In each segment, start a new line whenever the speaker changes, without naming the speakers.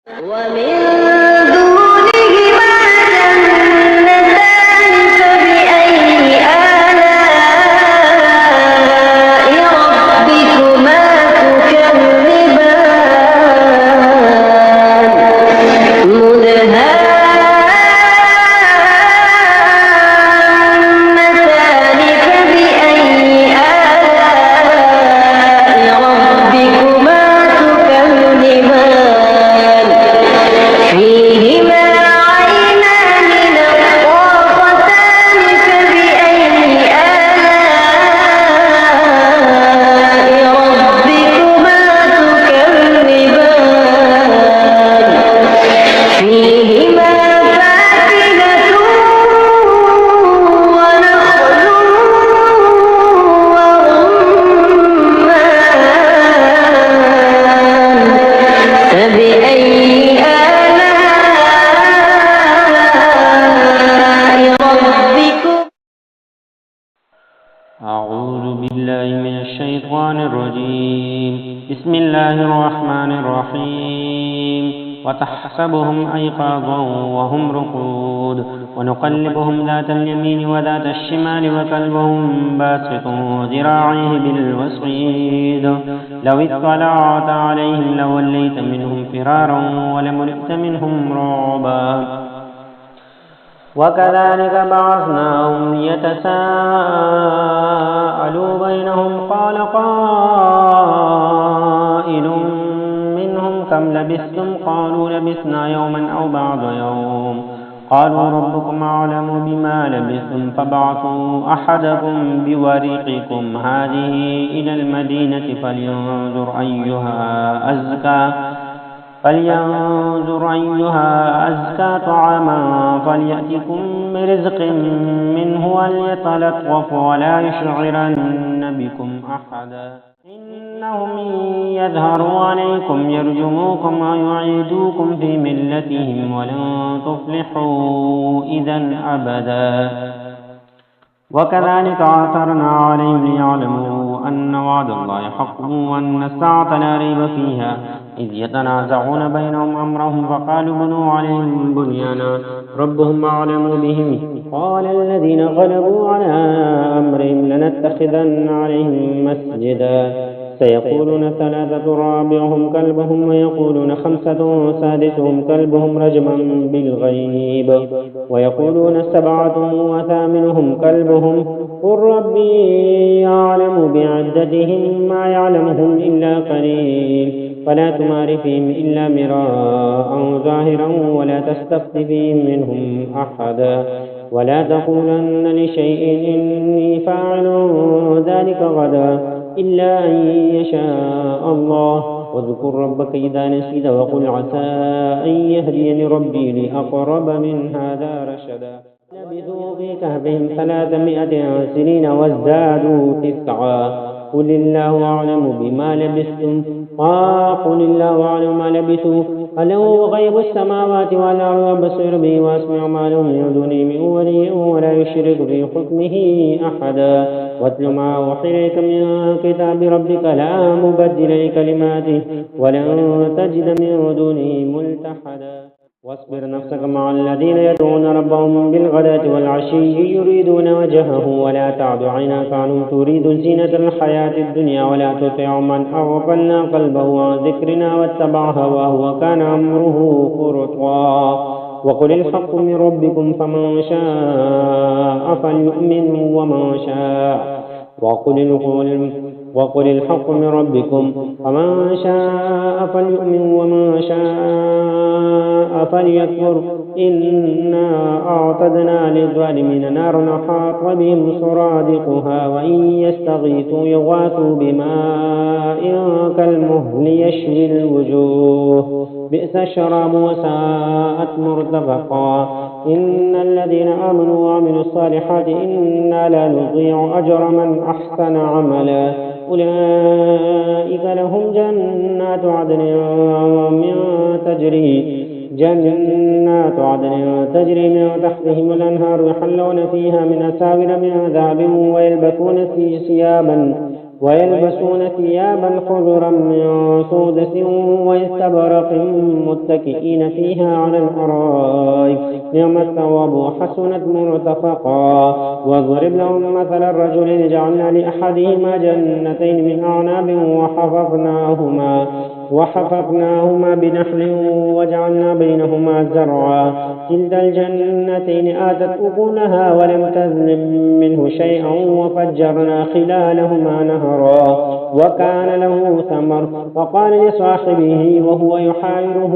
ومن دونهما جنتان فبأي آلاء ربكما تكذبان مدهامتان فبأي آلاء ربكما تكذبان فيهما عينان نضاختان فبأي آلاء ربكما تكذبان فيهما فاكهة ونخل ورمان فبأي
أعوذ بالله من الشيطان الرجيم. بسم الله الرحمن الرحيم. وتحسبهم أيقاظا وهم رقود ونقلبهم ذات اليمين وذات الشمال وكلبهم باسط ذراعيه بالوسيد لو اطلعت عليهم لوليت منهم فرارا ولملئت منهم رعبا. وكذلك بعثناهم ليتساءلوا بينهم قال قائل منهم كم لبثتم قالوا لبثنا يوما أو بعض يوم قالوا ربكم أعلم بما لبثتم فابعثوا أحدكم بورقكم هذه إلى المدينة فلينظر أيها أزكى طعاما فليأتكم برزق منه وليتلطف ولا يشعرن بكم أحدا إنهم إن يظهروا عليكم يرجموكم ويعيدوكم في ملتهم ولن تفلحوا إذا أبدا. وكذلك عثرنا عليهم ليعلموا أن وعد الله حق وأن الساعة لا ريب فيها إذ يتنازعون بينهم أمرهم فقالوا بنوا عليهم بنيانا ربهم أعلم بهم قال الذين غلبوا على أمرهم لنتخذن عليهم مسجدا سيقولون ثلاثة رابعهم كلبهم ويقولون خمسة سادسهم كلبهم رجما بالغيب ويقولون سبعة وثامنهم كلبهم قل ربي أعلم بعدتهم ما يعلمهم إلا قليل فلا تمار فيهم إلا مراء ظاهرا ولا تستفت فيهم منهم أحدا ولا تقولن لشيء إني فاعل ذلك غدا إلا أن يشاء الله واذكر ربك إذا نسيت وقل عسى أن يهديني ربي لأقرب من هذا رشدا. لبثوا في كهفهم 300 سنين وازدادوا 9 قل الله أعلم بما لبثتم قل الله أعلم ما لبثوا أله غيب السماوات والأرض بصير به وأسمع ما لهم من دونه من ولي ولا يشرك في حكمه أحدا. واتل ما أوحي إليك من كتاب ربك لا مبدل لكلماته ولن تجد من دونه ملتحدا. واصبر نفسك مع الذين يدعون ربهم بالغداة والعشي يريدون وجهه ولا تعد عيناك عنهم تريد زينة الحياة الدنيا ولا تطع من أغفلنا قلبه عن ذكرنا واتبع هواه وكان أمره فرطا. وقل الحق من ربكم فمن شاء فليؤمن ومن شاء وقل الحق من ربكم فمن شاء فليؤمن ومن شاء فليكفر إنا أعتدنا للظالمين نارا أحاط بهم سرادقها وإن يستغيثوا يغاثوا بماء كالمهل يشوي الوجوه بئس الشراب وساءت مرتفقا. إن الذين آمنوا وعملوا الصالحات إنا لا نضيع أجر من أحسن عملا أولئك لهم جنات عدن تجري من تحتهم الأنهار يحلون فيها من أساور من ذهب ويلبسون ويلبسون ثيابا خضرا من سودس واستبرق متكئين فيها على الأرائك نعم الثواب وحسنت مرتفقا. واضرب لهم مثل الرجلين جعلنا لأحدهما جنتين من أعناب وحففناهما بنخل وجعلنا بينهما زرعا كلتا الجنتين آتت أكلها ولم تظلم منه شيئا وفجرنا خلالهما نهرا وكان له ثمر وقال لصاحبه وهو يحاوره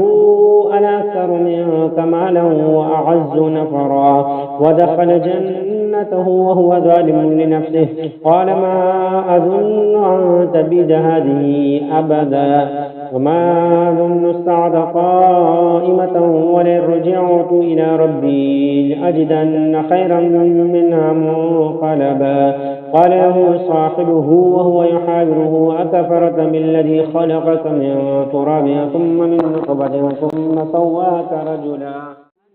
أنا أكثر منك مالا وأعز نفرا ودخل جنته وهو ظالم لنفسه قال ما أظن أن تبيد هذه أبدا وما أظن الساعة قائمة ولئن رجعت إلى ربي لأجدن خيرا منها منقلبا. قال له صاحبه وهو يحاوره أكفرت بالذي خلقك من تراب ثم من نطفة ثم سواك رجلا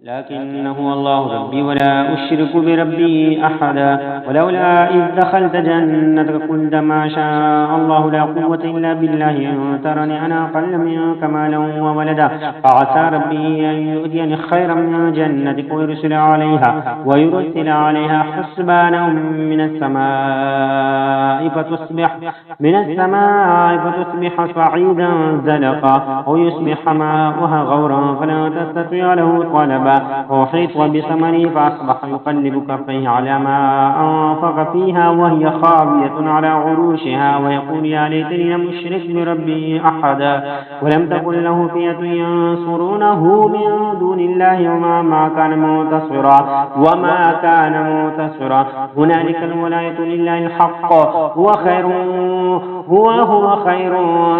لكن هو الله ربي ولا أشرك بربي أحدا. ولولا إذ دخلت جنتك قلت ما شاء الله لا قوة إلا بالله إن ترني أنا أقل منك مالا وولدا فعسى ربي أن يؤتيني خيرا من جنتك ويرسل عليها حسبانا من السماء فتصبح صعيدا زلقا أو يصبح ماؤها غورا فلا تستطيع له طلبا وأحيط بثمره فأصبح يقلب كفيه على ما أنفق فيها وهي خاوية على عروشها ويقول يا ليتني لم أشرك بربي أحدا. ولم تكن له فئة ينصرونه من دون الله وما كان منتصرا هنالك الولاية لله الحق هو خير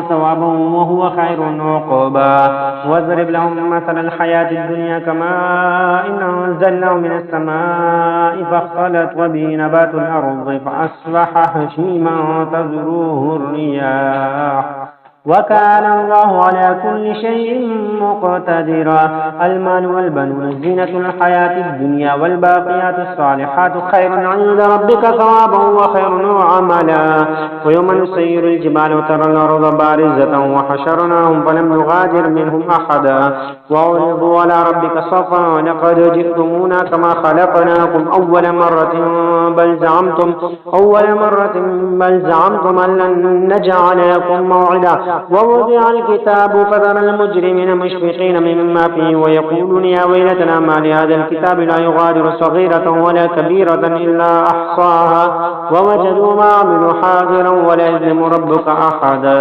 ثوابا وهو خير عقبا. واضرب لهم مثل الحياة الدنيا كما إن أنزلناه من السماء فاختلط به نبات الأرض فأصبح هشيما تذروه الرياح وكان الله على كل شيء مقتدرا. المال والبنون زينة الحياة الدنيا والباقيات الصالحات خير عند ربك ثوابا وخير عملا. ويوم نسير الجبال وترى الأرض بارزة وحشرناهم فلم نغادر منهم أحدا وعرضوا على ربك صفا لقد جئتمونا كما خلقناكم أول مرة بل زعمتم أن لن نجعل لكم موعدا. ووضع الكتاب فترى المجرمين مشفقين مما فيه ويقولون يا ويلتنا ما لهذا الكتاب لا يغادر صغيرة ولا كبيرة إلا أحصاها ووجدوا ما عملوا حاضرا ولا يظلم ربك أحدا.